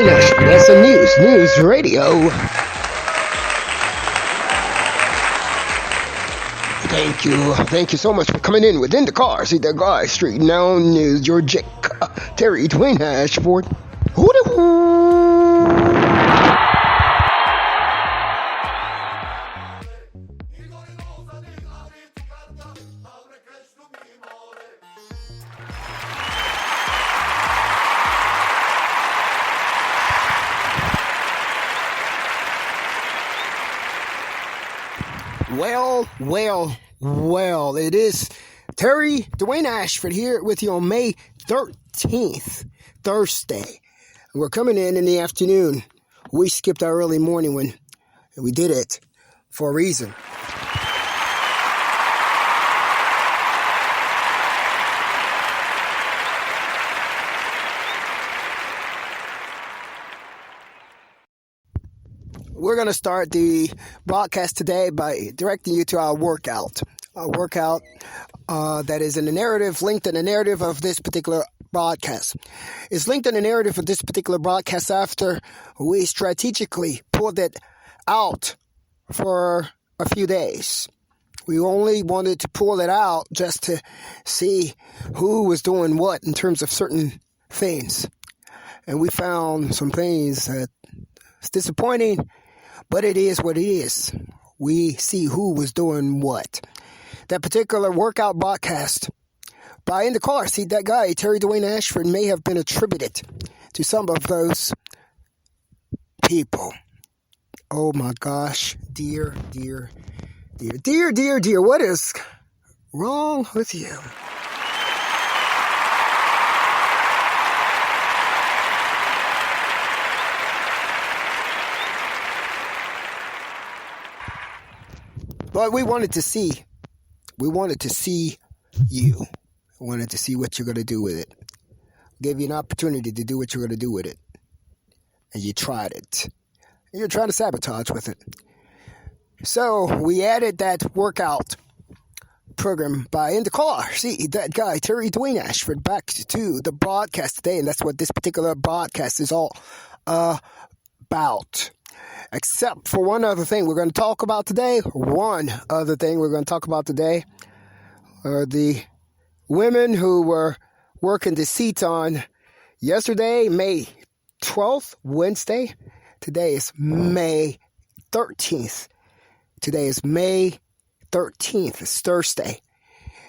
Dwayne Ashford. That's the News Radio. Thank you so much for coming in with Indacarseat, DatGuY, Street Now News. Your Jake, Terry Dwayne Ashford. Well, it is Terry Dwayne Ashford here with you on May 13th, Thursday. We're coming in the afternoon. We skipped our early morning and we did it for a reason. We're going to start the broadcast today by directing you to our workout. A workout that is in the narrative, linked in the narrative of this particular broadcast. It's linked in the narrative of this particular broadcast after we strategically pulled it out for a few days. We only wanted to pull it out just to see who was doing what in terms of certain things. And we found some things that it's disappointing, but it is what it is. We see who was doing what. That particular workout broadcast by Indacarseat, DatGuY, Terry Dwayne Ashford, may have been attributed to some of those people. Oh my gosh, dear, what is wrong with you? But we wanted to see you. We wanted to see what you're going to do with it. Gave you an opportunity to do what you're going to do with it. And you tried it. And you're trying to sabotage with it. So we added that workout program by Indacarseat, DatGuY, Terry Dwayne Ashford, back to the broadcast today. And that's what this particular broadcast is all about. Except for one other thing we're going to talk about today. One other thing we're going to talk about today are the women who were working the seats on yesterday, May 12th, Wednesday. Today is May 13th. Today is May 13th. It's Thursday.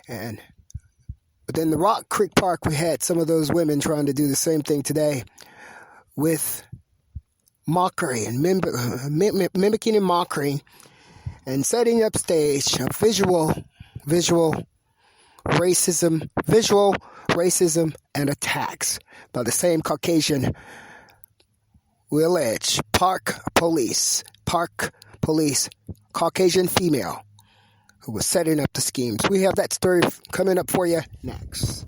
And within the Rock Creek Park, we had some of those women trying to do the same thing today with mockery and mimicking and mockery and setting up stage of visual racism and attacks by the same Caucasian, we allege, park police, Caucasian female, who was setting up the schemes. We have that story coming up for you next.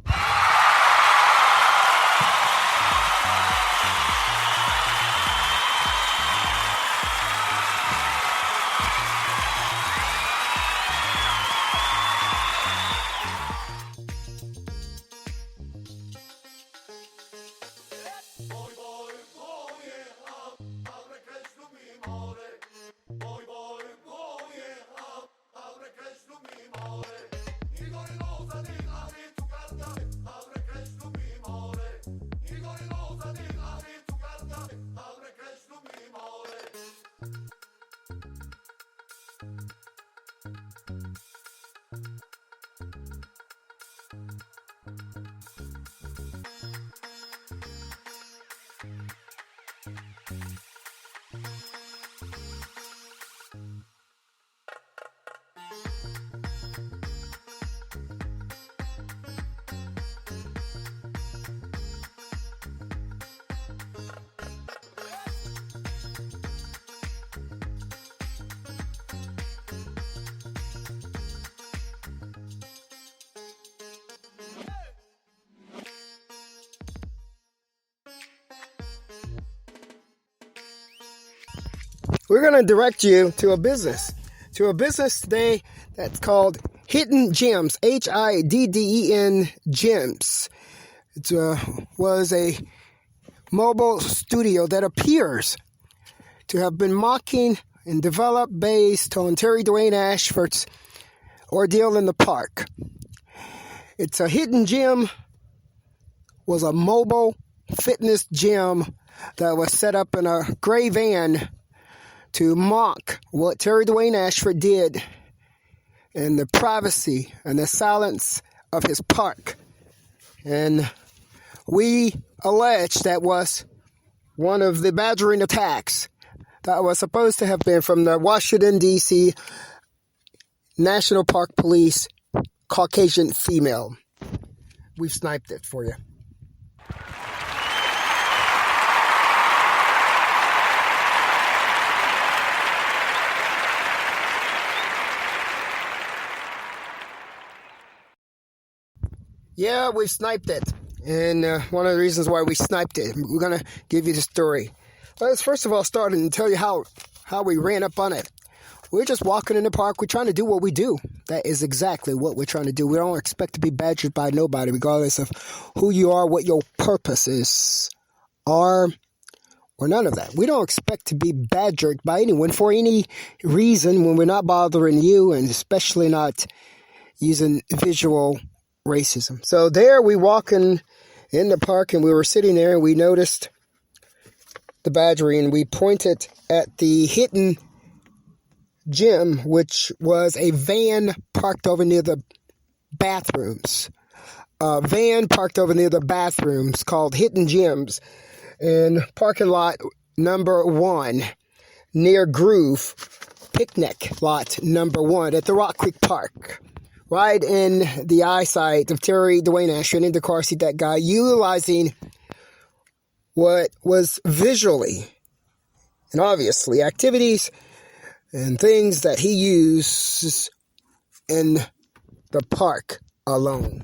We're going to direct you to a business today that's called Hidden Gems, Hidden Gems. It was mobile studio that appears to have been mocking and developed based on Terry Dwayne Ashford's ordeal in the park. It's a hidden gym, was a mobile fitness gym that was set up in a gray van to mock what Terry Dwayne Ashford did in the privacy and the silence of his park. And we allege that was one of the badgering attacks that was supposed to have been from the Washington, D.C. National Park Police Caucasian female. We've sniped it for you. Yeah, we've sniped it. And one of the reasons why we sniped it, we're going to give you the story. Let's first of all start and tell you how we ran up on it. We're just walking in the park. We're trying to do what we do. That is exactly what we're trying to do. We don't expect to be badgered by nobody, regardless of who you are, what your purposes are, or none of that. We don't expect to be badgered by anyone for any reason when we're not bothering you, and especially not using visual racism. So there we walking in the park, and we were sitting there, and we noticed the badgering, and we pointed at the hidden gym, which was a van parked over near the bathrooms. A van parked over near the bathrooms called Hidden Gyms in parking lot number 1 near Groove, picnic lot number 1 at the Rock Creek Park. Right in the eyesight of Terry Dwayne Ashford, Indacarseat, DatGuY, utilizing what was visually and obviously activities and things that he uses in the park alone.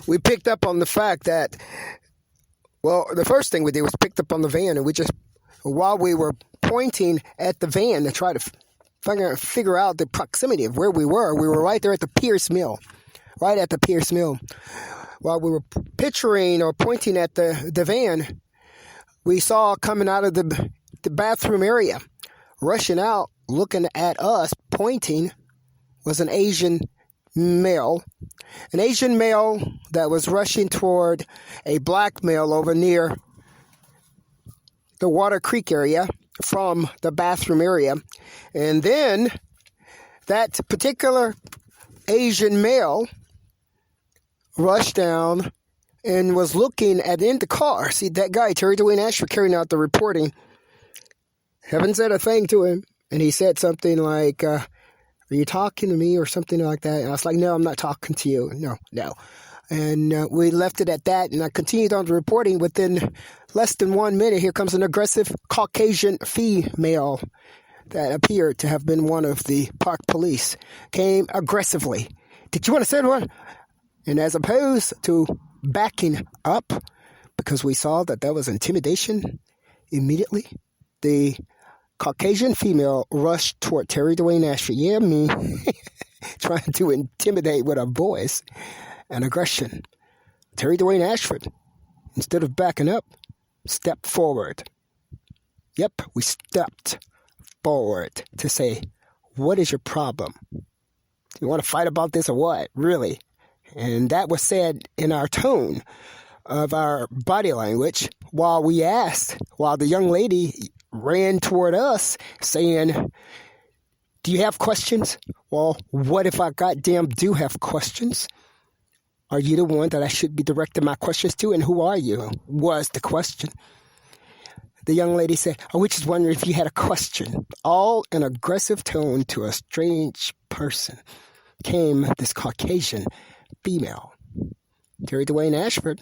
We picked up on the fact that, well, the first thing we did was picked up on the van, and we just, while we were pointing at the van to try to figure out the proximity of where we were right there at the Pierce Mill, right at the Pierce Mill. While we were picturing or pointing at the van, we saw coming out of the bathroom area, rushing out, looking at us, pointing, was an Asian male that was rushing toward a black male over near the Water Creek area from the bathroom area. And then that particular Asian male rushed down and was looking at in the car. See, that guy, Terry Dwayne Ashford, carrying out the reporting, haven't said a thing to him. And he said something like, are you talking to me or something like that? And I was like, no, I'm not talking to you. No. And we left it at that, and I continued on the reporting. Within less than 1 minute, here comes an aggressive Caucasian female that appeared to have been one of the park police. Came aggressively. Did you want to say one? And as opposed to backing up, because we saw that was intimidation, immediately, the Caucasian female rushed toward Terry Dwayne Ashford. Yeah, me. Trying to intimidate with a voice and aggression. Terry Dwayne Ashford, instead of backing up, stepped forward. Yep, we stepped forward to say, what is your problem? You want to fight about this or what? Really? And that was said in our tone of our body language while the young lady ran toward us saying, do you have questions? Well, what if I goddamn do have questions? Are you the one that I should be directing my questions to? And who are you? Was the question. The young lady said, I was just wondering if you had a question. All in aggressive tone to a strange person came this Caucasian female. Terry Dwayne Ashford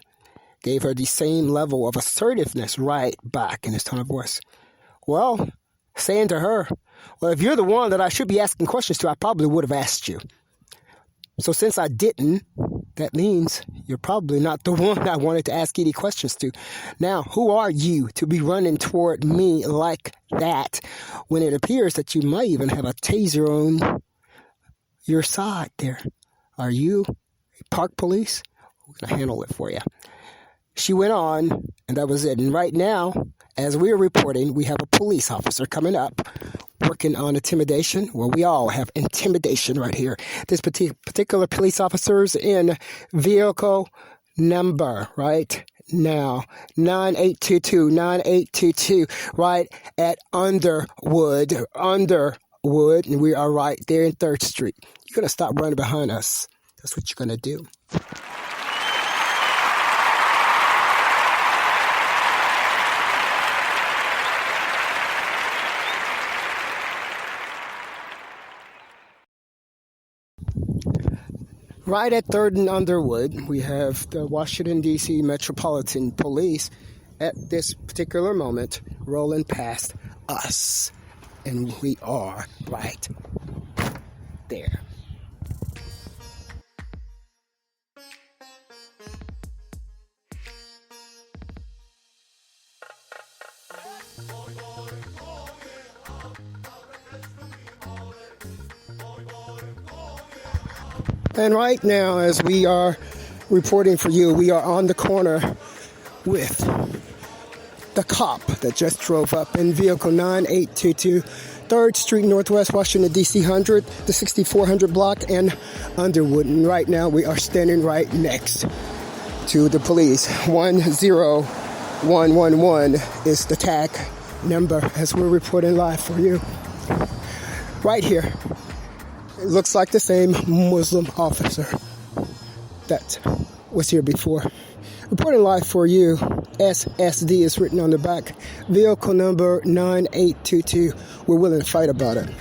gave her the same level of assertiveness right back in his tone of voice. Well, saying to her, well, if you're the one that I should be asking questions to, I probably would have asked you. So since I didn't, that means you're probably not the one I wanted to ask any questions to. Now, who are you to be running toward me like that when it appears that you might even have a taser on your side there? Are you a park police? We're going to handle it for you. She went on, and that was it. And right now, as we are reporting, we have a police officer coming up working on intimidation. Well, we all have intimidation right here. This particular police officer is in vehicle number right now, 9822, right at Underwood, and we are right there in 3rd Street. You're going to stop running behind us. That's what you're going to do. Right at 3rd and Underwood, we have the Washington, D.C. Metropolitan Police at this particular moment rolling past us. And we are right there. And right now, as we are reporting for you, we are on the corner with the cop that just drove up in vehicle 9822, 3rd Street, Northwest Washington, D.C. 100, the 6400 block, and Underwood. And right now, we are standing right next to the police. 10111 is the tag number as we're reporting live for you. Right here. It looks like the same Muslim officer that was here before. Reporting live for you, SSD is written on the back. Vehicle number 9822. We're willing to fight about it.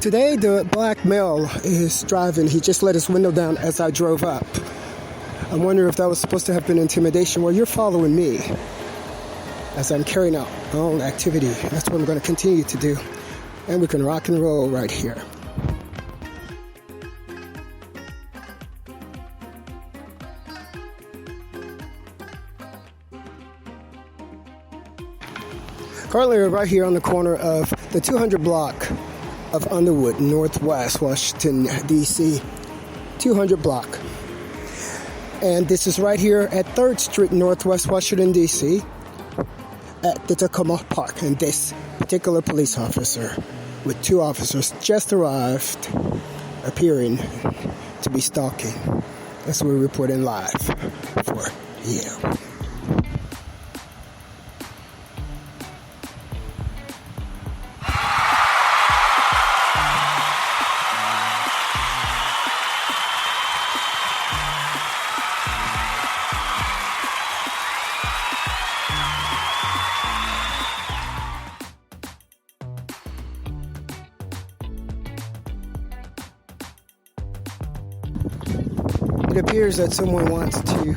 Today, the black male is driving. He just let his window down as I drove up. I wonder if that was supposed to have been intimidation. Well, you're following me as I'm carrying out my own activity. That's what I'm going to continue to do. And we can rock and roll right here. Currently, we're right here on the corner of the 200 block of Underwood, Northwest Washington, D.C. 200 block. And this is right here at 3rd Street, Northwest Washington, D.C. at the Tacoma Park. And this particular police officer with 2 officers just arrived, appearing to be stalking. That's what we're reporting live for you. It appears that someone wants to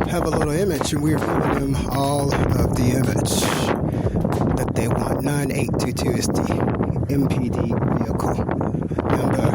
have a little image, and we're giving them all of the image that they want. 9822 is the MPD vehicle number.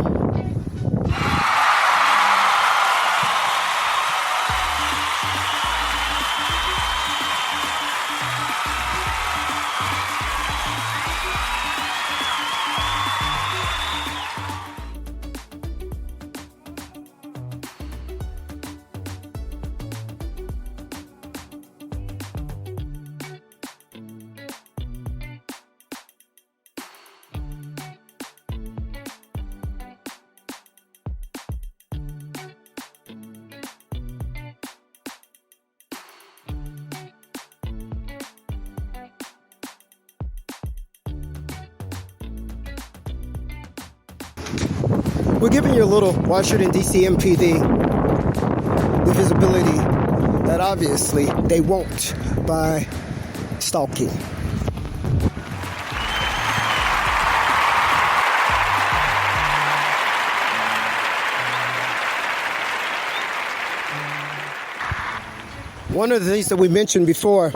We're giving you a little Washington, D.C. MPD, the visibility that obviously they won't by stalking. One of the things that we mentioned before